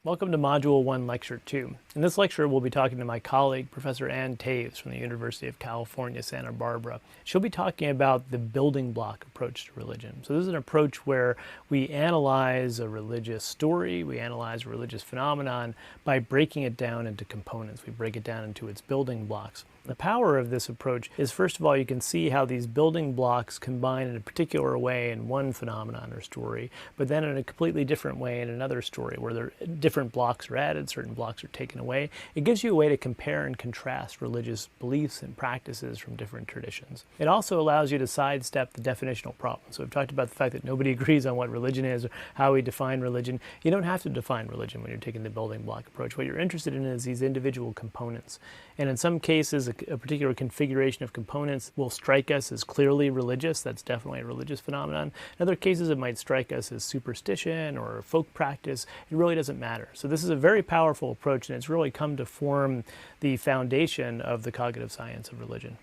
Welcome to Module 1, Lecture 2. In this lecture, we'll be talking to my colleague, Professor Ann Taves from the University of California, Santa Barbara. She'll be talking about the building block approach to religion. So this is an approach where we analyze a religious story, we analyze a religious phenomenon by breaking it down into components. We break it down into its building blocks. The power of this approach is, first of all, you can see how these building blocks combine in a particular way in one phenomenon or story, but then in a completely different way in another story, where different blocks are added, certain blocks are taken away. It gives you a way to compare and contrast religious beliefs and practices from different traditions. It also allows you to sidestep the definitional problem. So we've talked about the fact that nobody agrees on what religion is or how we define religion. You don't have to define religion when you're taking the building block approach. What you're interested in is these individual components. And in some cases, a particular configuration of components will strike us as clearly religious. That's definitely a religious phenomenon. In other cases, it might strike us as superstition or folk practice. It really doesn't matter. So this is a very powerful approach, and it's really come to form the foundation of the cognitive science of religion.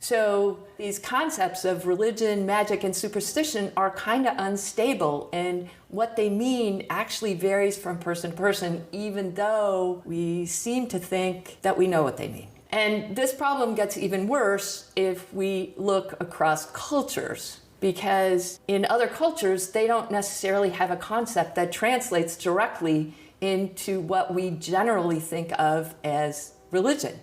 So these concepts of religion, magic, and superstition are kind of unstable, and what they mean actually varies from person to person, even though we seem to think that we know what they mean. And this problem gets even worse if we look across cultures, because in other cultures, they don't necessarily have a concept that translates directly into what we generally think of as religion.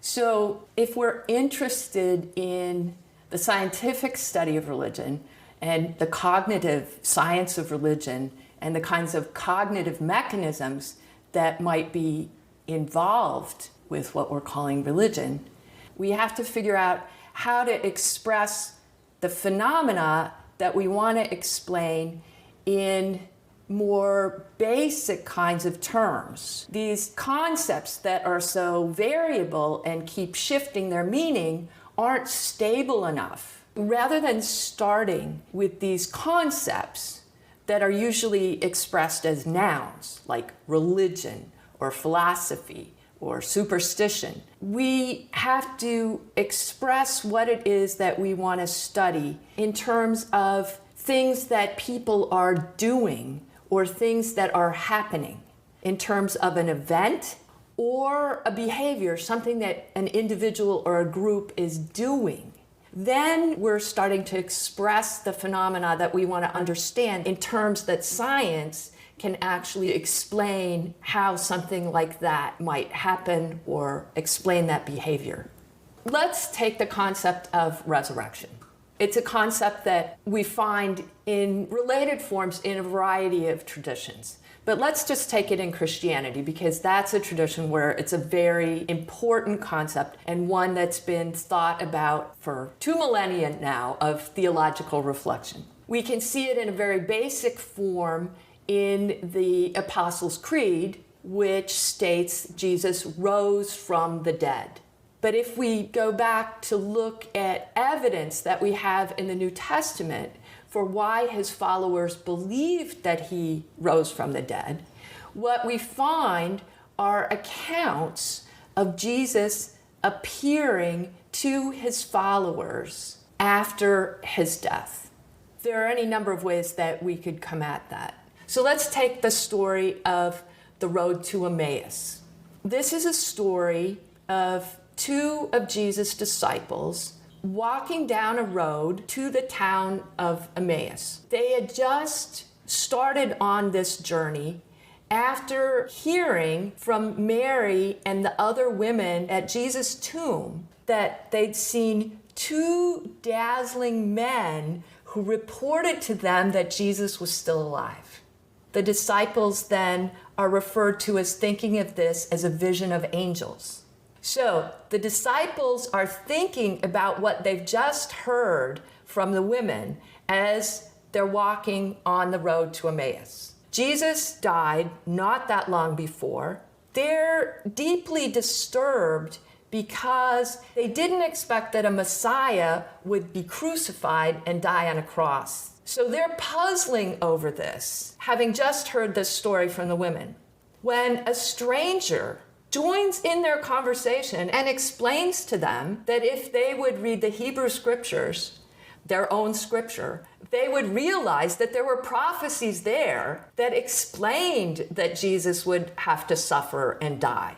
So if we're interested in the scientific study of religion and the cognitive science of religion and the kinds of cognitive mechanisms that might be involved with what we're calling religion, we have to figure out how to express the phenomena that we want to explain in more basic kinds of terms. These concepts that are so variable and keep shifting their meaning aren't stable enough. Rather than starting with these concepts that are usually expressed as nouns, like religion or philosophy or superstition, we have to express what it is that we want to study in terms of things that people are doing or things that are happening, in terms of an event or a behavior, something that an individual or a group is doing. Then we're starting to express the phenomena that we want to understand in terms that science can actually explain how something like that might happen or explain that behavior. Let's take the concept of resurrection. It's a concept that we find in related forms in a variety of traditions. But let's just take it in Christianity, because that's a tradition where it's a very important concept and one that's been thought about for 2 millennia now of theological reflection. We can see it in a very basic form in the Apostles' Creed, which states Jesus rose from the dead. But if we go back to look at evidence that we have in the New Testament for why his followers believed that he rose from the dead, what we find are accounts of Jesus appearing to his followers after his death. There are any number of ways that we could come at that. So let's take the story of the road to Emmaus. This is a story of 2 of Jesus' disciples walking down a road to the town of Emmaus. They had just started on this journey after hearing from Mary and the other women at Jesus' tomb that they'd seen 2 dazzling men who reported to them that Jesus was still alive. The disciples then are referred to as thinking of this as a vision of angels. So the disciples are thinking about what they've just heard from the women as they're walking on the road to Emmaus. Jesus died not that long before. They're deeply disturbed because they didn't expect that a Messiah would be crucified and die on a cross. So they're puzzling over this, having just heard this story from the women, when a stranger joins in their conversation and explains to them that if they would read the Hebrew scriptures, their own scripture, they would realize that there were prophecies there that explained that Jesus would have to suffer and die.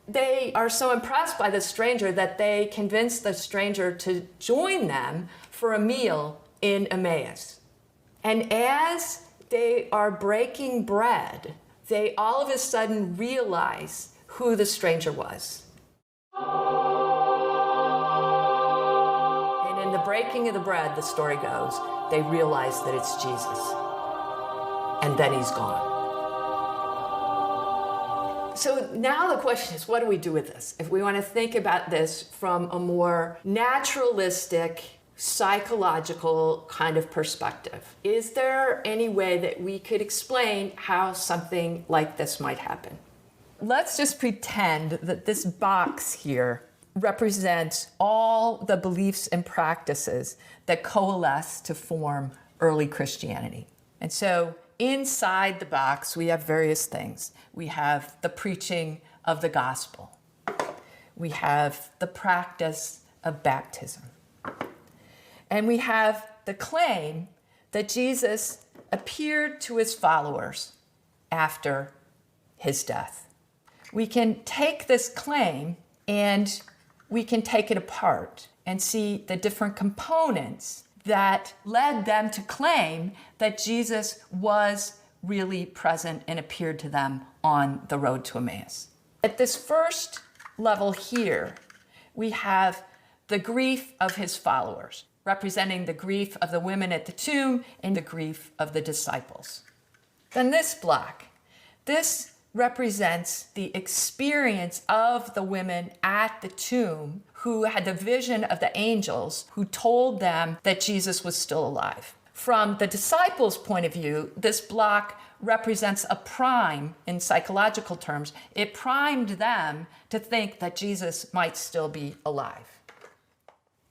They are so impressed by the stranger that they convince the stranger to join them for a meal in Emmaus. And as they are breaking bread, they all of a sudden realize who the stranger was. And in the breaking of the bread, the story goes, they realize that it's Jesus. And then he's gone. So now the question is, what do we do with this? If we want to think about this from a more naturalistic, psychological kind of perspective, is there any way that we could explain how something like this might happen? Let's just pretend that this box here represents all the beliefs and practices that coalesce to form early Christianity. And so inside the box, we have various things. We have the preaching of the gospel. We have the practice of baptism. And we have the claim that Jesus appeared to his followers after his death. We can take this claim and we can take it apart and see the different components that led them to claim that Jesus was really present and appeared to them on the road to Emmaus. At this first level here, we have the grief of his followers, representing the grief of the women at the tomb and the grief of the disciples. Then this block, this represents the experience of the women at the tomb who had the vision of the angels who told them that Jesus was still alive. From the disciples' point of view, this block represents a prime in psychological terms. It primed them to think that Jesus might still be alive.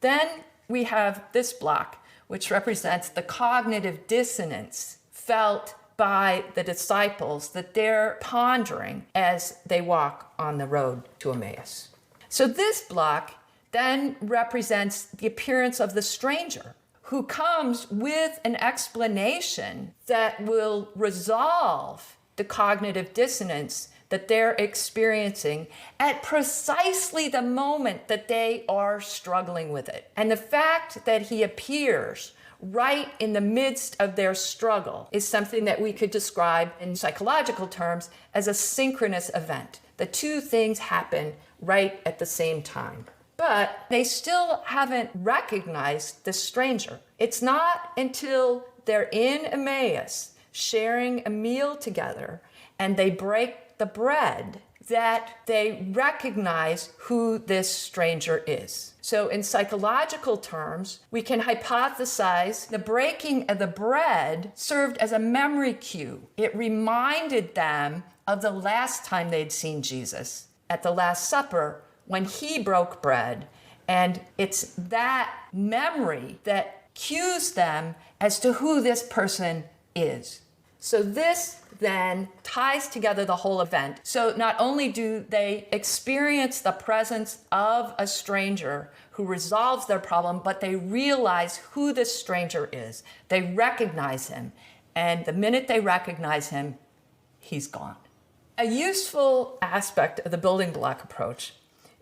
Then we have this block, which represents the cognitive dissonance felt by the disciples that they're pondering as they walk on the road to Emmaus. So this block then represents the appearance of the stranger who comes with an explanation that will resolve the cognitive dissonance that they're experiencing at precisely the moment that they are struggling with it. And the fact that he appears right in the midst of their struggle is something that we could describe in psychological terms as a synchronous event. The two things happen right at the same time. But they still haven't recognized the stranger. It's not until they're in Emmaus sharing a meal together and they break the bread that they recognize who this stranger is. So in psychological terms, we can hypothesize the breaking of the bread served as a memory cue. It reminded them of the last time they'd seen Jesus at the Last Supper when he broke bread. And it's that memory that cues them as to who this person is. So this then ties together the whole event. So not only do they experience the presence of a stranger who resolves their problem, but they realize who this stranger is. They recognize him. And the minute they recognize him, he's gone. A useful aspect of the building block approach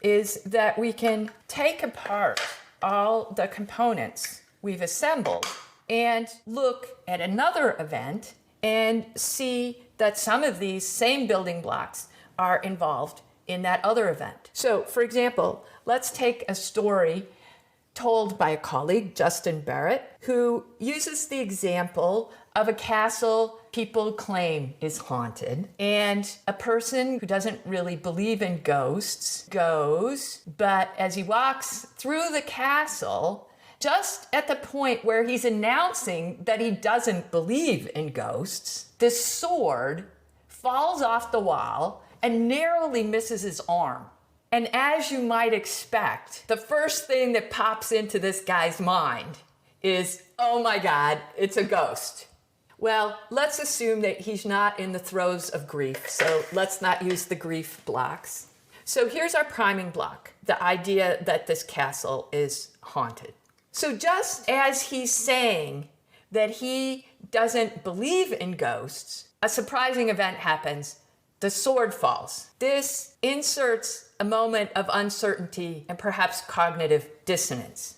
is that we can take apart all the components we've assembled and look at another event and see that some of these same building blocks are involved in that other event. So, for example, let's take a story told by a colleague, Justin Barrett, who uses the example of a castle people claim is haunted, and a person who doesn't really believe in ghosts goes, but as he walks through the castle, just at the point where he's announcing that he doesn't believe in ghosts, this sword falls off the wall and narrowly misses his arm. And as you might expect, the first thing that pops into this guy's mind is, oh my God, it's a ghost. Well, let's assume that he's not in the throes of grief, so let's not use the grief blocks. So here's our priming block, the idea that this castle is haunted. So just as he's saying that he doesn't believe in ghosts, a surprising event happens. The sword falls. This inserts a moment of uncertainty and perhaps cognitive dissonance.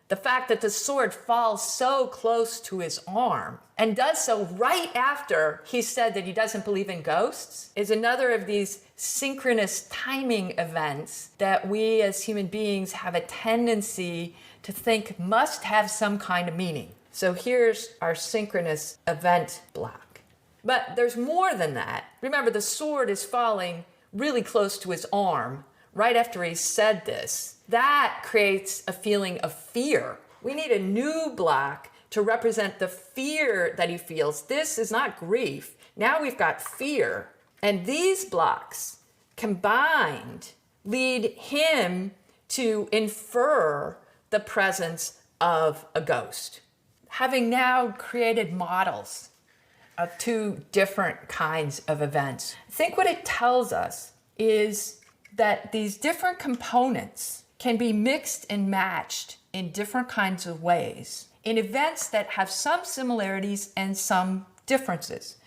The fact that the sword falls so close to his arm and does so right after he said that he doesn't believe in ghosts is another of these synchronous timing events that we as human beings have a tendency to think must have some kind of meaning. So here's our synchronous event block. But there's more than that. Remember, the sword is falling really close to his arm right after he said this. That creates a feeling of fear. We need a new block to represent the fear that he feels. This is not grief. Now we've got fear. And these blocks combined lead him to infer the presence of a ghost. Having now created models of two different kinds of events, I think what it tells us is that these different components can be mixed and matched in different kinds of ways in events that have some similarities and some differences.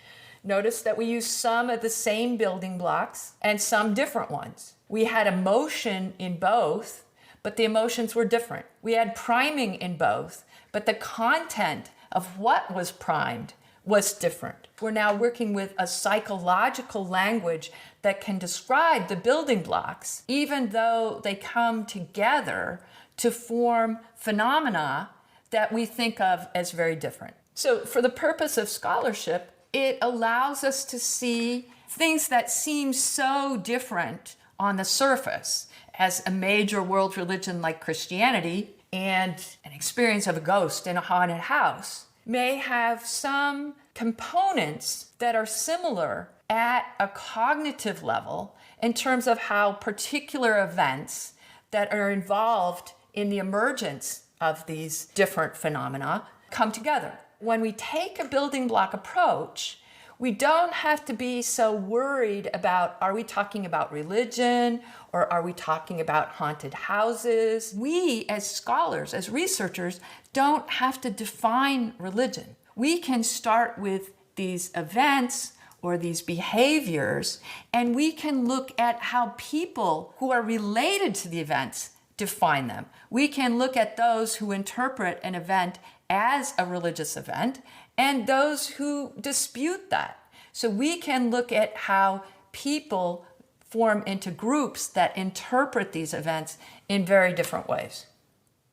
Notice that we use some of the same building blocks and some different ones. We had emotion in both, but the emotions were different. We had priming in both, but the content of what was primed was different. We're now working with a psychological language that can describe the building blocks, even though they come together to form phenomena that we think of as very different. So for the purpose of scholarship, it allows us to see things that seem so different on the surface as a major world religion like Christianity and an experience of a ghost in a haunted house may have some components that are similar at a cognitive level in terms of how particular events that are involved in the emergence of these different phenomena come together. When we take a building block approach, we don't have to be so worried about, are we talking about religion or are we talking about haunted houses? We as scholars, as researchers, don't have to define religion. We can start with these events or these behaviors, and we can look at how people who are related to the events define them. We can look at those who interpret an event as a religious event and those who dispute that. So we can look at how people form into groups that interpret these events in very different ways.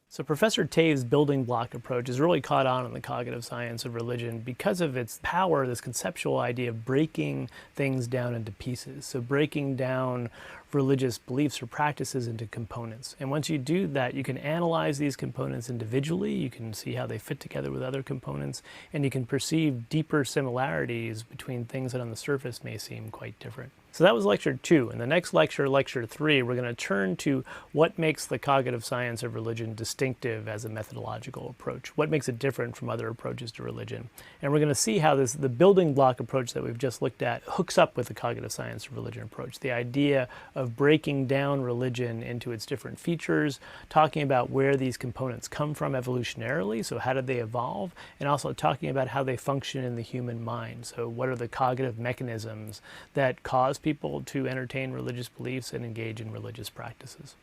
So Professor Tave's building block approach has really caught on in the cognitive science of religion because of its power, this conceptual idea of breaking things down into pieces. So breaking down religious beliefs or practices into components. And once you do that, you can analyze these components individually, you can see how they fit together with other components, and you can perceive deeper similarities between things that on the surface may seem quite different. So that was lecture 2. In the next lecture, lecture 3, we're going to turn to what makes the cognitive science of religion distinctive as a methodological approach. What makes it different from other approaches to religion? And we're going to see how the building block approach that we've just looked at hooks up with the cognitive science of religion approach. The idea of breaking down religion into its different features, talking about where these components come from evolutionarily, so how did they evolve, and also talking about how they function in the human mind. So what are the cognitive mechanisms that cause people to entertain religious beliefs and engage in religious practices?